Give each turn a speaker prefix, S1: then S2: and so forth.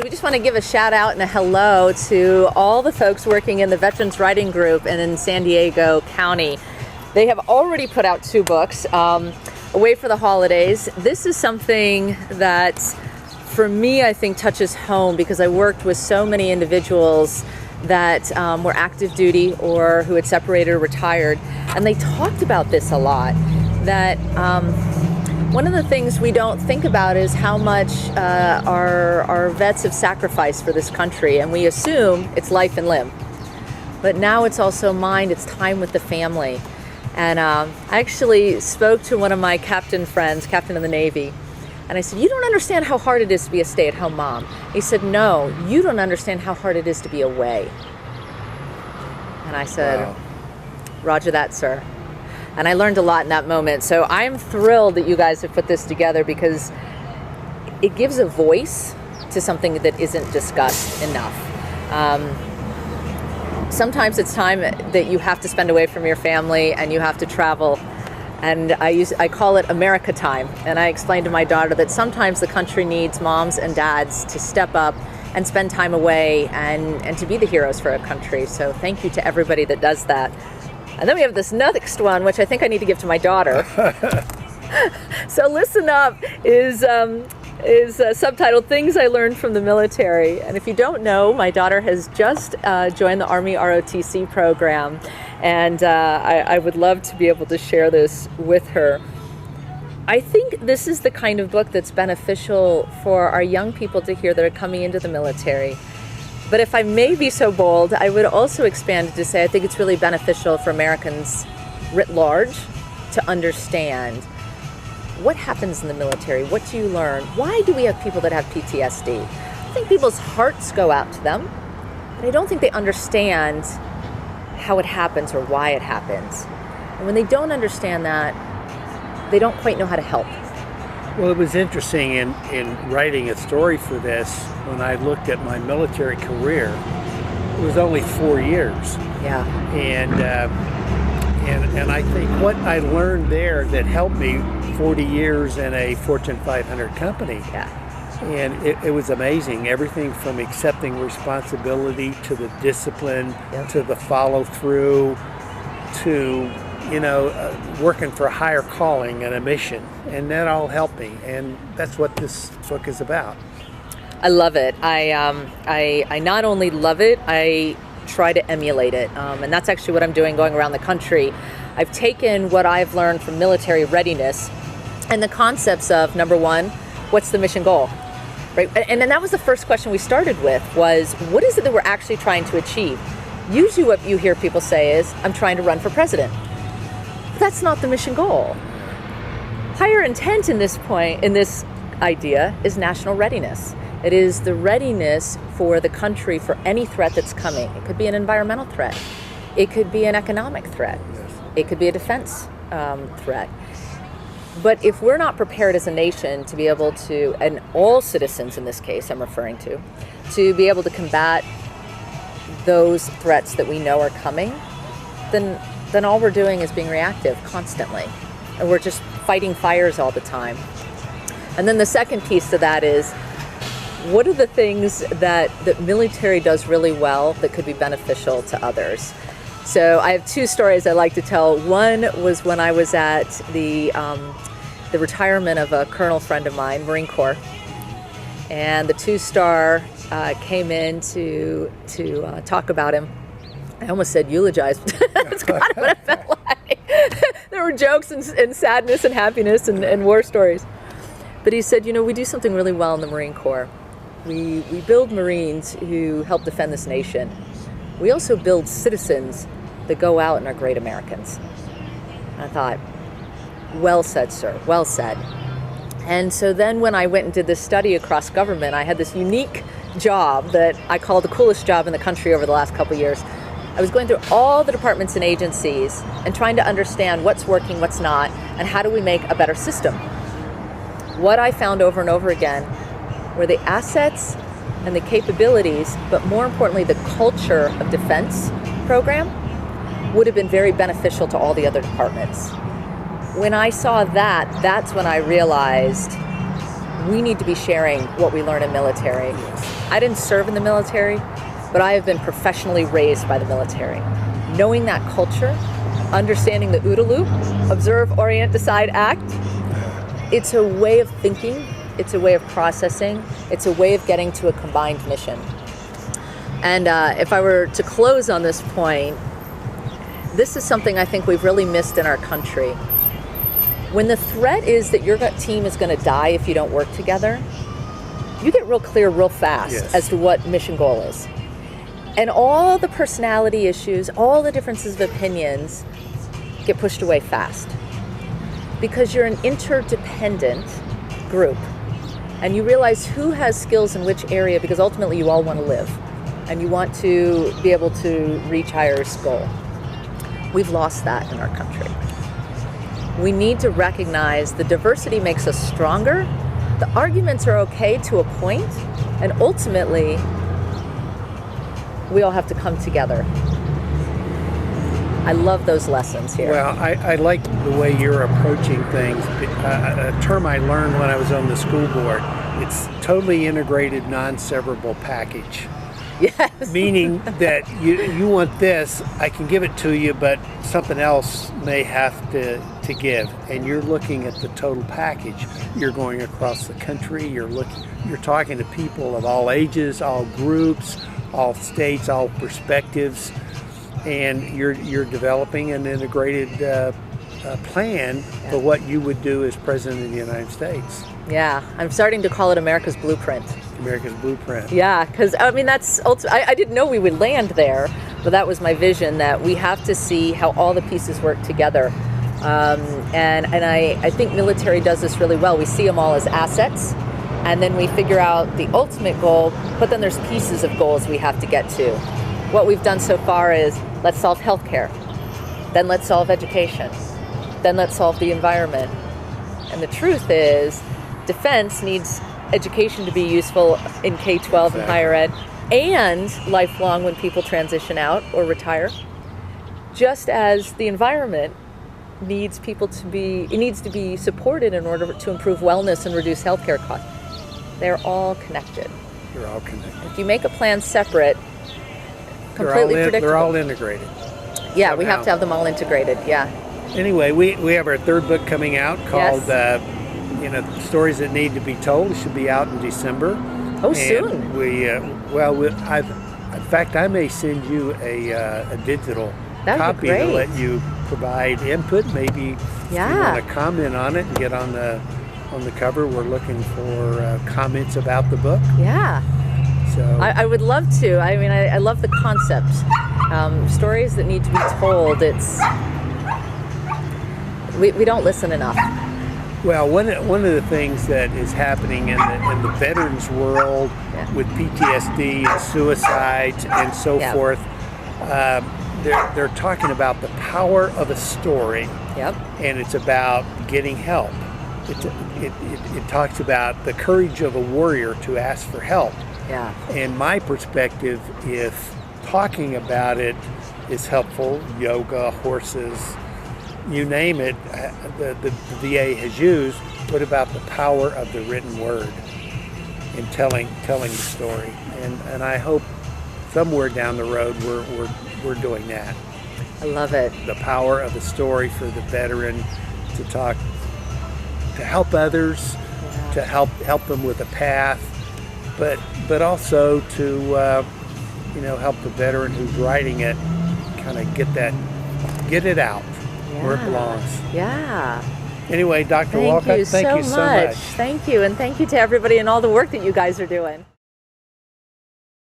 S1: So we just want to give a shout out and a hello to all the folks working in the Veterans Writing Group and in San Diego County. They have already put out 2 books, Away for the Holidays. This is something that, for me, I think touches home because I worked with so many individuals that were active duty or who had separated or retired, and they talked about this a lot, that one of the things we don't think about is how much our vets have sacrificed for this country, and we assume it's life and limb. But now it's also mind, it's time with the family. And I actually spoke to one of my captain friends, captain of the Navy, and I said, you don't understand how hard it is to be a stay-at-home mom. He said, no, you don't understand how hard it is to be away. And I said, wow. Roger that, sir. And I learned a lot in that moment. So I'm thrilled that you guys have put this together because it gives a voice to something that isn't discussed enough. Sometimes it's time that you have to spend away from your family and you have to travel. And I call it America time. And I explained to my daughter that sometimes the country needs moms and dads to step up and spend time away and to be the heroes for our country. So thank you to everybody that does that. And then we have this next one, which I think I need to give to my daughter. So Listen Up is subtitled Things I Learned from the Military. And if you don't know, my daughter has just joined the Army ROTC program. And I would love to be able to share this with her. I think this is the kind of book that's beneficial for our young people to hear that are coming into the military. But if I may be so bold, I would also expand it to say I think it's really beneficial for Americans writ large to understand what happens in the military, what do you learn, why do we have people that have PTSD? I think people's hearts go out to them, but I don't think they understand how it happens or why it happens. And when they don't understand that, they don't quite know how to help.
S2: Well, it was interesting in writing a story for this, when I looked at my military career, it was only 4 years.
S1: Yeah.
S2: And I think what I learned there that helped me 40 years in a Fortune 500 company.
S1: Yeah.
S2: And it was amazing. Everything from accepting responsibility to the discipline,
S1: yep,
S2: to the follow through, to working for a higher calling and a mission, and that all helped me, and that's what this book is about.
S1: I love it. I not only love it, I try to emulate it, and that's actually what I'm doing going around the country. I've taken what I've learned from military readiness and the concepts of, number one, what's the mission goal? Right? And then that was the first question we started with, was what is it that we're actually trying to achieve? Usually what you hear people say is, I'm trying to run for president. That's not the mission goal. Higher intent in this idea is national readiness. It is the readiness for the country for any threat that's coming. It could be an environmental threat. It could be an economic threat. It could be a defense threat. But if we're not prepared as a nation to be able to, and all citizens in this case I'm referring to be able to combat those threats that we know are coming, then all we're doing is being reactive constantly. And we're just fighting fires all the time. And then the second piece to that is, what are the things that the military does really well that could be beneficial to others? So I have 2 stories I like to tell. One was when I was at the retirement of a colonel friend of mine, Marine Corps. And the 2-star came in to talk about him. I almost said eulogize, but that's kind of what it felt like. There were jokes and sadness and happiness and war stories. But he said, we do something really well in the Marine Corps. We build Marines who help defend this nation. We also build citizens that go out and are great Americans. And I thought, well said, sir, well said. And so then when I went and did this study across government, I had this unique job that I call the coolest job in the country over the last couple of years. I was going through all the departments and agencies and trying to understand what's working, what's not, and how do we make a better system. What I found over and over again were the assets and the capabilities, but more importantly, the culture of defense program would have been very beneficial to all the other departments. When I saw that, that's when I realized we need to be sharing what we learn in military. I didn't serve in the military, but I have been professionally raised by the military. Knowing that culture, understanding the OODA loop, observe, orient, decide, act, it's a way of thinking, it's a way of processing, it's a way of getting to a combined mission. And if I were to close on this point, this is something I think we've really missed in our country. When the threat is that your team is going to die if you don't work together, you get real clear real fast as to what mission goal is. And all the personality issues, all the differences of opinions get pushed away fast. Because you're an interdependent group and you realize who has skills in which area, because ultimately you all want to live and you want to be able to reach higher goal. We've lost that in our country. We need to recognize the diversity makes us stronger. The arguments are okay to a point, and ultimately, we all have to come together. I love those lessons here.
S2: Well, I like the way you're approaching things. A term I learned when I was on the school board, it's totally integrated, non-severable package.
S1: Yes.
S2: Meaning that you want this, I can give it to you, but something else may have to give. And you're looking at the total package. You're going across the country. You're talking to people of all ages, all groups, all states, all perspectives, and you're developing an integrated plan for what you would do as President of the United States.
S1: Yeah, I'm starting to call it America's Blueprint.
S2: America's Blueprint.
S1: Yeah, because I mean I didn't know we would land there, but that was my vision, that we have to see how all the pieces work together. And I think military does this really well. We see them all as assets, and then we figure out the ultimate goal, but then there's pieces of goals we have to get to. What we've done so far is, let's solve healthcare, then let's solve education, then let's solve the environment. And the truth is, defense needs education to be useful in K-12 and higher ed, and lifelong when people transition out or retire. Just as the environment needs to be supported in order to improve wellness and reduce healthcare costs. They're all connected.
S2: They're all connected.
S1: If you make a plan separate, completely predictable.
S2: They're all integrated.
S1: Yeah, we have to have them all integrated. Yeah.
S2: Anyway, we have our third book coming out called Stories That Need to Be Told. It should be out in December.
S1: Oh,
S2: and
S1: soon.
S2: In fact, I may send you a digital copy to let you provide input. Maybe if you want to comment on it and get on the cover. We're looking for comments about the book.
S1: Yeah.
S2: So
S1: I would love to. I mean, I love the concept. Stories that need to be told. We don't listen enough.
S2: Well, one of the things that is happening in the veterans world with PTSD and suicides and so forth, they're talking about the power of a story. Yep. And it's about getting help. It talks about the courage of a warrior to ask for help. Yeah. And my perspective, if talking about it is helpful, yoga, horses, you name it, the VA has used. What about the power of the written word in telling the story? And I hope somewhere down the road we're doing that.
S1: I love it.
S2: The power of the story for the veteran to talk, to help others, to help them with a path, but also to help the veteran who's writing it kind of get it out where it belongs.
S1: Yeah.
S2: Anyway, Dr. Walcott, thank you so much.
S1: Thank you, and thank you to everybody and all the work that you guys are doing.